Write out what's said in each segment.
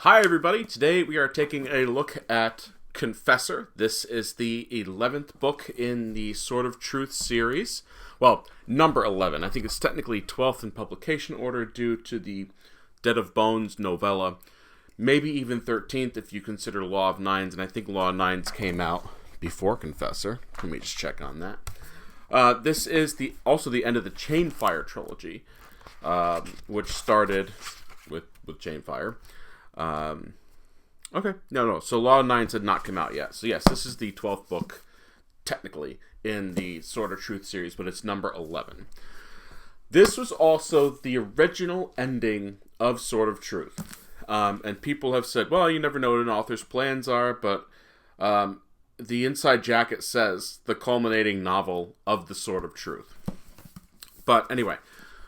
Hi everybody, today we are taking a look at Confessor. This is the 11th book in the Sword of Truth series. Well, number 11. I think it's technically 12th in publication order due to the Dead of Bones novella. Maybe even 13th if you consider Law of Nines, and I think Law of Nines came out before Confessor. Let me just check on that. This is also the end of the Chainfire trilogy, which started with Chainfire. Okay, no. So Law of Nines had not come out yet. So yes, this is the 12th book, technically, in the Sword of Truth series, but it's number 11. This was also the original ending of Sword of Truth. And people have said, well, you never know what an author's plans are, but the inside jacket says the culminating novel of the Sword of Truth. But anyway,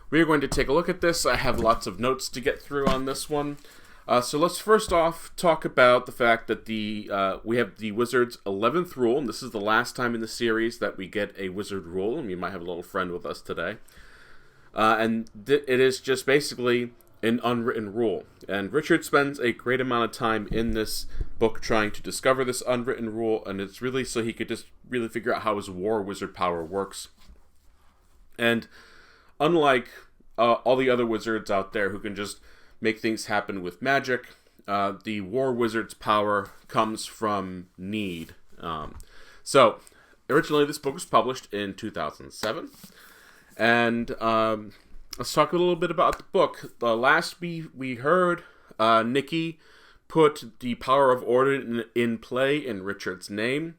we are going to take a look at this. I have lots of notes to get through on this one. So let's first off talk about the fact that we have the Wizard's 11th rule, and this is the last time in the series that we get a Wizard rule, and we might have a little friend with us today. It is just basically an unwritten rule, and Richard spends a great amount of time in this book trying to discover this unwritten rule, and it's really so he could just really figure out how his war wizard power works. And unlike all the other wizards out there who can just make things happen with magic, the war wizard's power comes from need. So originally this book was published in 2007, and let's talk a little bit about the book. Last we heard, Nikki put the power of order in play in Richard's name,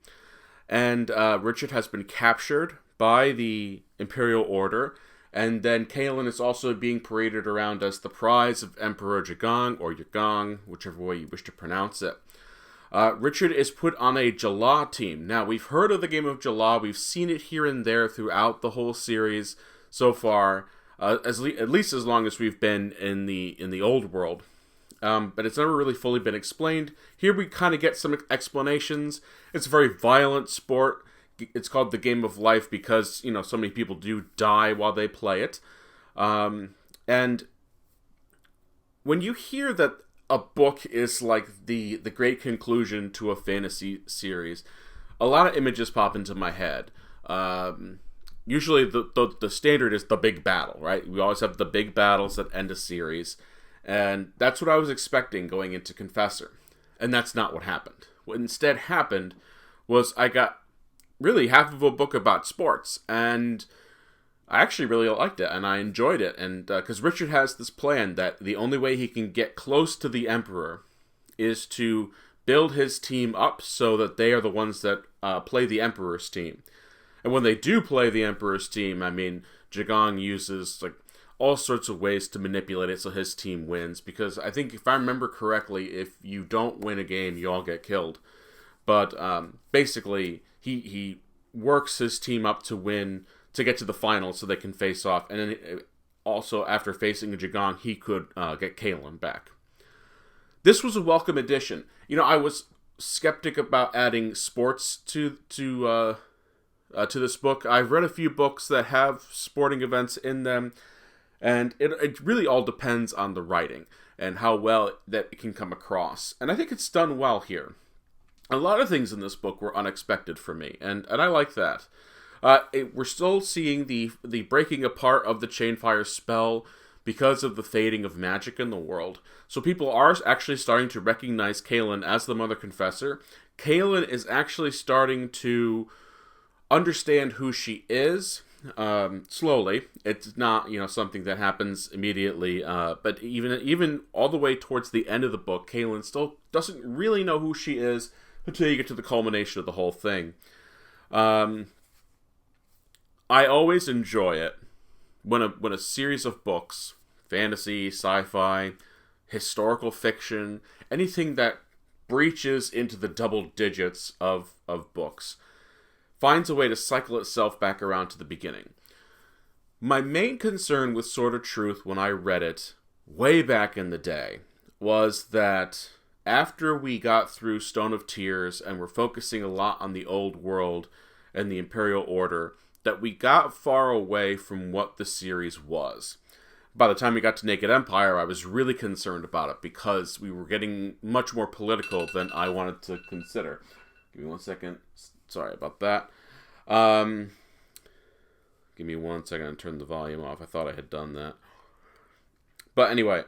and Richard has been captured by the Imperial Order. And then Kaelin is also being paraded around as the prize of Emperor Jagong, or Yagong, whichever way you wish to pronounce it. Richard is put on a Jala team. Now, we've heard of the game of Jala. We've seen it here and there throughout the whole series so far, at least as long as we've been in the old world. But it's never really fully been explained. Here we kind of get some explanations. It's a very violent sport. It's called the Game of Life because, so many people do die while they play it. And when you hear that a book is like the great conclusion to a fantasy series, a lot of images pop into my head. Usually the standard is the big battle, right? We always have the big battles that end a series. And that's what I was expecting going into Confessor. And that's not what happened. What instead happened was I got really half of a book about sports, and I actually really liked it, and I enjoyed it, and because Richard has this plan that the only way he can get close to the Emperor is to build his team up so that they are the ones that play the Emperor's team. And when they do play the Emperor's team, I mean, Jagong uses all sorts of ways to manipulate it so his team wins, because I think if I remember correctly, if you don't win a game, you all get killed. But basically, he works his team up to win, to get to the final so they can face off. And then also, after facing a Jagong, he could get Kaelin back. This was a welcome addition. I was skeptic about adding sports to this book. I've read a few books that have sporting events in them, and it really all depends on the writing and how well that it can come across. And I think it's done well here. A lot of things in this book were unexpected for me, and I like that. We're still seeing the breaking apart of the Chainfire spell because of the fading of magic in the world. So people are actually starting to recognize Kaelin as the Mother Confessor. Kaelin is actually starting to understand who she is, slowly. It's not, something that happens immediately, but even all the way towards the end of the book, Kaelin still doesn't really know who she is until you get to the culmination of the whole thing. I always enjoy it when a series of books, fantasy, sci-fi, historical fiction, anything that breaches into the double digits of books, finds a way to cycle itself back around to the beginning. My main concern with Sword of Truth when I read it way back in the day was that after we got through Stone of Tears and we're focusing a lot on the old world and the Imperial Order, that we got far away from what the series was. by the time we got to Naked Empire, I was really concerned about it because we were getting much more political than I wanted to consider. Give me 1 second. Sorry about that. Give me 1 second and turn the volume off. I thought I had done that. But anyway,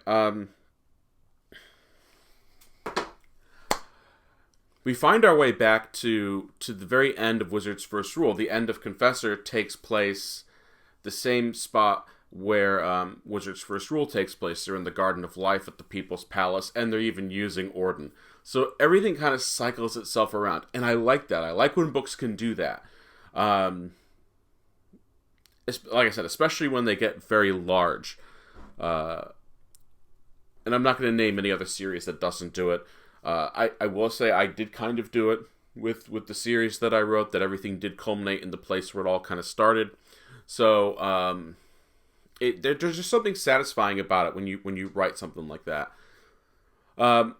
we find our way back to the very end of Wizard's First Rule. The end of Confessor takes place the same spot where Wizard's First Rule takes place. They're in the Garden of Life at the People's Palace, and they're even using Orden. So everything kind of cycles itself around, and I like that. I like when books can do that. Like I said, especially when they get very large. And I'm not going to name any other series that doesn't do it. I will say I did kind of do it with the series that I wrote, that everything did culminate in the place where it all kind of started. So there's just something satisfying about it when you write something like that. I'm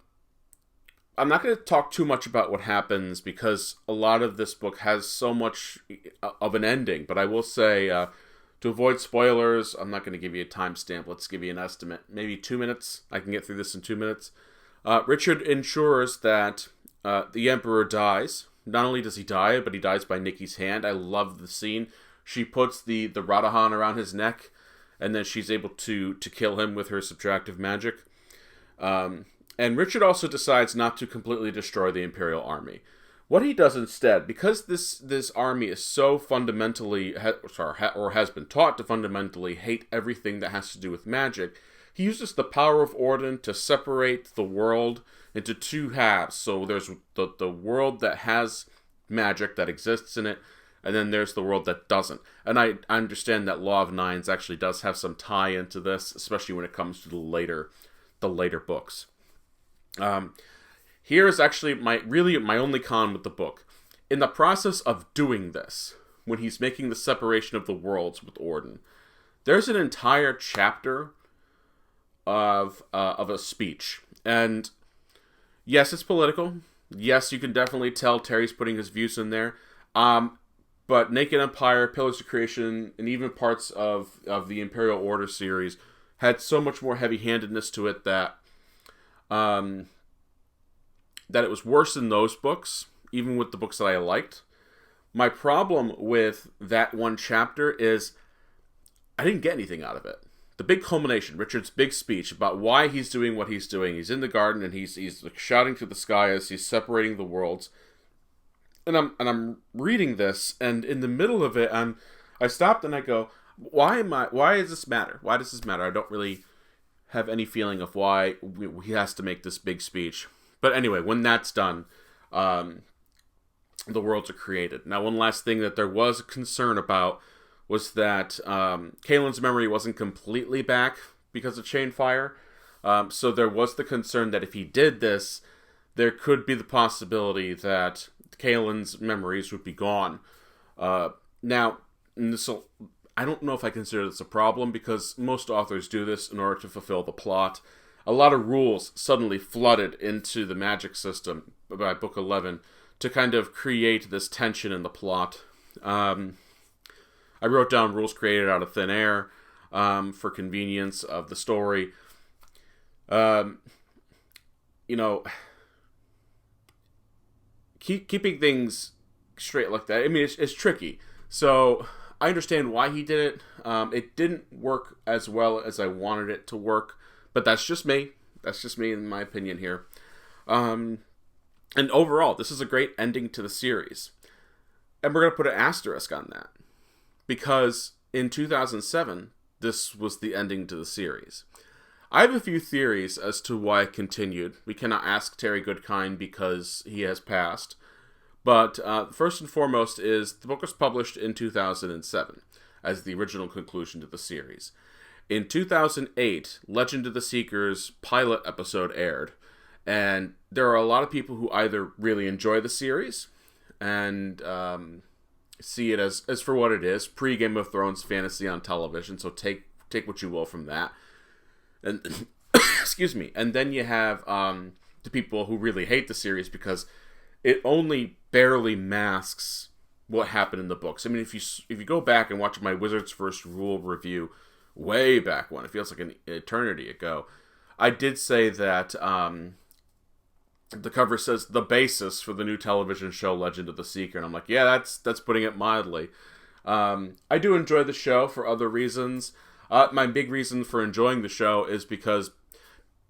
not going to talk too much about what happens because a lot of this book has so much of an ending, but I will say, to avoid spoilers, I'm not going to give you a timestamp. Let's give you an estimate. Maybe 2 minutes. I can get through this in 2 minutes. Richard ensures that the Emperor dies. Not only does he die, but he dies by Nikki's hand. I love the scene. She puts the Radahan around his neck, and then she's able to kill him with her subtractive magic. And Richard also decides not to completely destroy the Imperial army. What he does instead, because this army is so fundamentally, or has been taught to fundamentally hate everything that has to do with magic, he uses the power of Orden to separate the world into two halves. So there's the world that has magic that exists in it, and then there's the world that doesn't. And I understand that Law of Nines actually does have some tie into this, especially when it comes to the later books. Here is actually my only con with the book. In the process of doing this, when he's making the separation of the worlds with Orden, there's an entire chapter of a speech. And yes, it's political. Yes, you can definitely tell Terry's putting his views in there. But Naked Empire, Pillars of Creation, and even parts of the Imperial Order series had so much more heavy-handedness to it that it was worse in those books, even with the books that I liked. My problem with that one chapter is I didn't get anything out of it. The big culmination, Richard's big speech about why he's doing what he's doing. He's in the garden and he's shouting to the sky as he's separating the worlds. And I'm reading this, and in the middle of it, I stopped and I go, why does this matter? Why does this matter? I don't really have any feeling of why he has to make this big speech. But anyway, when that's done, the worlds are created. Now, one last thing that there was a concern about was that Kaelin's memory wasn't completely back because of Chainfire. So there was the concern that if he did this, there could be the possibility that Kaelin's memories would be gone. Now, I don't know if I consider this a problem because most authors do this in order to fulfill the plot. A lot of rules suddenly flooded into the magic system by Book 11 to kind of create this tension in the plot. I wrote down rules created out of thin air for convenience of the story. Keeping things straight like that, I mean, it's tricky. So I understand why he did it. It didn't work as well as I wanted it to work. But that's just me. That's just me in my opinion here. And overall, this is a great ending to the series. And we're going to put an asterisk on that. Because in 2007, this was the ending to the series. I have a few theories as to why it continued. We cannot ask Terry Goodkind because he has passed. But first and foremost is the book was published in 2007 as the original conclusion to the series. In 2008, Legend of the Seeker's pilot episode aired, and there are a lot of people who either really enjoy the series and see it as for what it is, pre-Game of Thrones fantasy on television, so take what you will from that. And excuse me. And then you have the people who really hate the series because it only barely masks what happened in the books. I mean, if you go back and watch my Wizard's First Rule review, way back when. It feels like an eternity ago. I did say that the cover says the basis for the new television show Legend of the Seeker, and I'm like, yeah, that's putting it mildly. I do enjoy the show for other reasons. My big reason for enjoying the show is because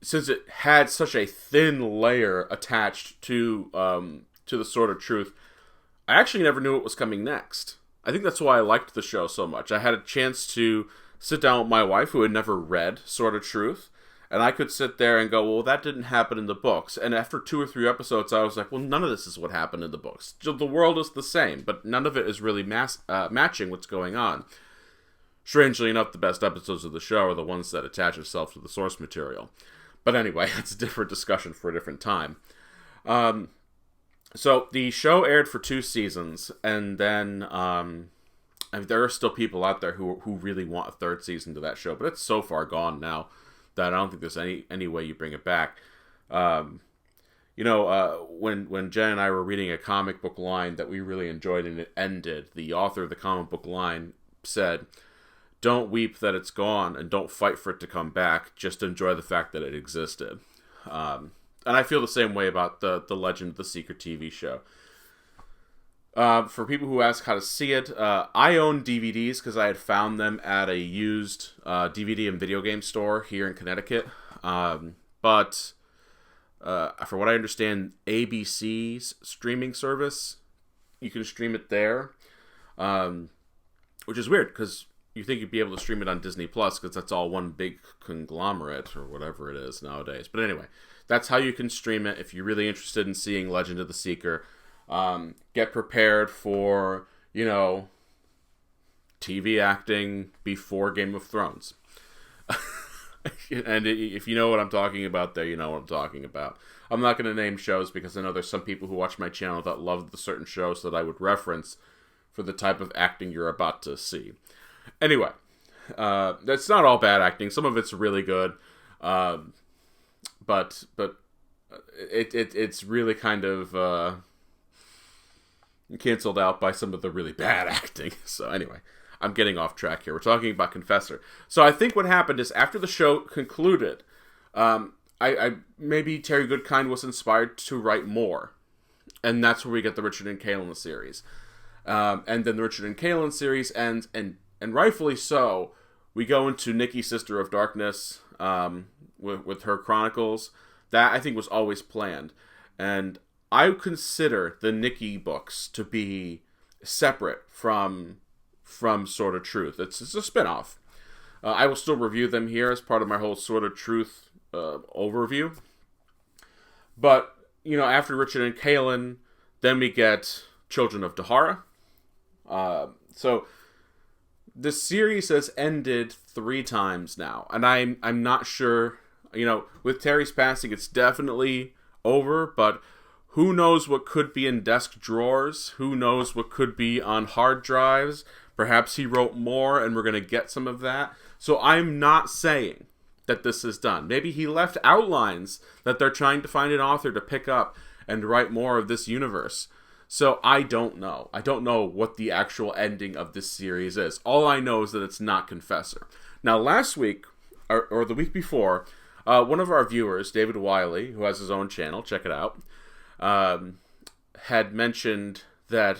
since it had such a thin layer attached to the Sword of Truth, I actually never knew what was coming next. I think that's why I liked the show so much. I had a chance to sit down with my wife, who had never read Sword of Truth, and I could sit there and go, well, that didn't happen in the books. And after 2 or 3 episodes, I was like, well, none of this is what happened in the books. The world is the same, but none of it is really matching what's going on. Strangely enough, the best episodes of the show are the ones that attach itself to the source material. But anyway, that's a different discussion for a different time. So the show aired for 2 seasons, and then there are still people out there who really want a 3rd season to that show, but it's so far gone now that I don't think there's any way you bring it back. When Jen and I were reading a comic book line that we really enjoyed and it ended, the author of the comic book line said, "Don't weep that it's gone, and don't fight for it to come back. Just enjoy the fact that it existed." And I feel the same way about the Legend of the Seeker TV show. For people who ask how to see it, I own DVDs because I had found them at a used DVD and video game store here in Connecticut. But for what I understand, ABC's streaming service, you can stream it there, which is weird because you think you'd be able to stream it on Disney Plus because that's all one big conglomerate or whatever it is nowadays. But anyway, that's how you can stream it if you're really interested in seeing Legend of the Seeker. Get prepared for, TV acting before Game of Thrones. And if you know what I'm talking about there, you know what I'm talking about. I'm not going to name shows because I know there's some people who watch my channel that love the certain shows that I would reference for the type of acting you're about to see. Anyway, that's not all bad acting. Some of it's really good. But it's really kind of canceled out by some of the really bad acting. So anyway, I'm getting off track here. We're talking about Confessor. So I think what happened is after the show concluded, I maybe Terry Goodkind was inspired to write more, and that's where we get the Richard and Caitlin series. And then the Richard and Caitlin series ends, and rightfully so. We go into Nikki, Sister of Darkness, with her chronicles. That I think was always planned, and I consider the Nikki books to be separate from Sword of Truth. It's a spinoff. I will still review them here as part of my whole Sword of Truth overview. But after Richard and Caitlin, then we get Children of Dahara. So the series has ended 3 times now, and I'm not sure. With Terry's passing, it's definitely over, but who knows what could be in desk drawers? Who knows what could be on hard drives? Perhaps he wrote more, and we're going to get some of that. So I'm not saying that this is done. Maybe he left outlines that they're trying to find an author to pick up and write more of this universe. So I don't know. I don't know what the actual ending of this series is. All I know is that it's not Confessor. Now, last week, or the week before, one of our viewers, David Wiley, who has his own channel, check it out, had mentioned that,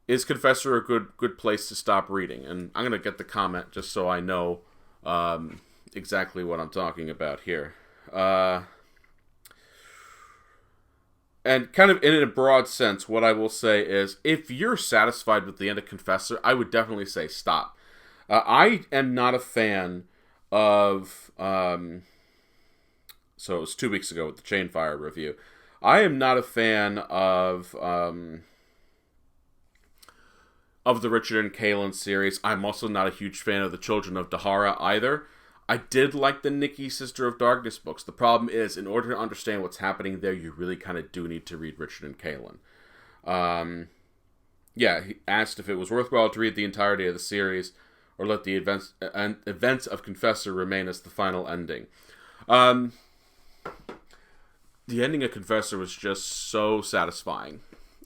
is Confessor a good place to stop reading? And I'm going to get the comment just so I know exactly what I'm talking about here. And kind of in a broad sense, what I will say is, if you're satisfied with the end of Confessor, I would definitely say stop. I am not a fan of... so it was 2 weeks ago with the Chainfire review. I am not a fan of the Richard and Caitlin series. I'm also not a huge fan of the Children of Dahara either. I did like the Nikki, Sister of Darkness books. The problem is, in order to understand what's happening there, you really kind of do need to read Richard and Caitlin. He asked if it was worthwhile to read the entirety of the series, or let the events of Confessor remain as the final ending. The ending of Confessor was just so satisfying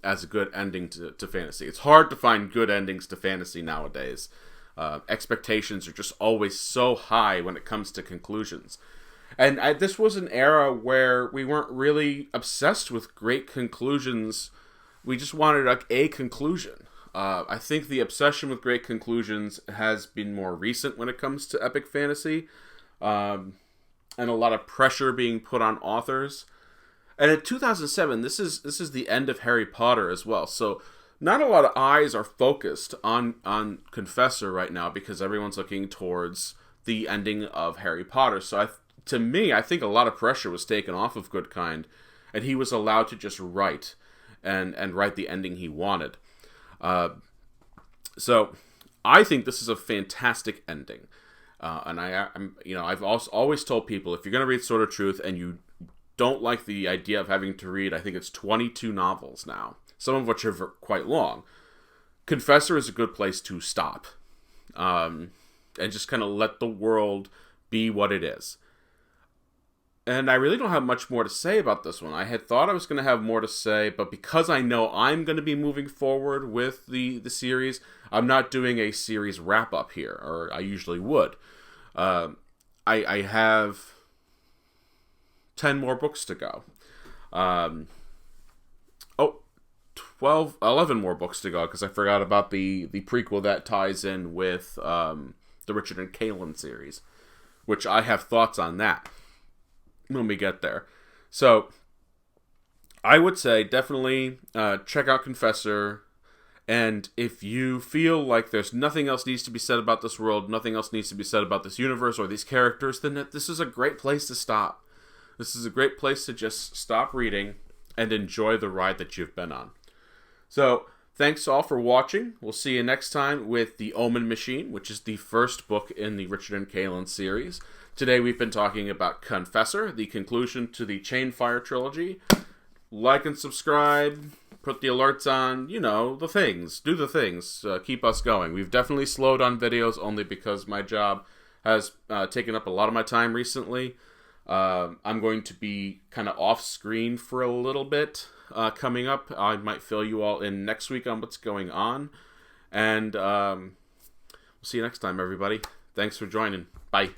as a good ending to fantasy. It's hard to find good endings to fantasy nowadays. Expectations are just always so high when it comes to conclusions. And this was an era where we weren't really obsessed with great conclusions. We just wanted like a conclusion. I think the obsession with great conclusions has been more recent when it comes to epic fantasy. And a lot of pressure being put on authors. And in 2007, this is the end of Harry Potter as well. So not a lot of eyes are focused on Confessor right now because everyone's looking towards the ending of Harry Potter. So to me, I think a lot of pressure was taken off of Goodkind, and he was allowed to just write and write the ending he wanted. So I think this is a fantastic ending. And I've also always told people, if you're going to read Sword of Truth and you don't like the idea of having to read, I think it's 22 novels now, some of which are quite long, Confessor is a good place to stop. And just kind of let the world be what it is. And I really don't have much more to say about this one. I had thought I was going to have more to say, but because I know I'm going to be moving forward with the series, I'm not doing a series wrap-up here, or I usually would. I have 10 more books to go. 11 more books to go, because I forgot about the prequel that ties in with the Richard and Kaelin series, which I have thoughts on that when we get there. So I would say definitely check out Confessor, and if you feel like there's nothing else needs to be said about this world, nothing else needs to be said about this universe or these characters, then this is a great place to stop. This is a great place to just stop reading and enjoy the ride that you've been on. So thanks all for watching. We'll see you next time with The Omen Machine, which is the first book in the Richard and Kaelin series. Today we've been talking about Confessor, the conclusion to the Chainfire trilogy. Like and subscribe, put the alerts on, the things. Do the things. Keep us going. We've definitely slowed on videos only because my job has taken up a lot of my time recently. I'm going to be kind of off screen for a little bit coming up. I might fill you all in next week on what's going on. And we'll see you next time, everybody. Thanks for joining. Bye.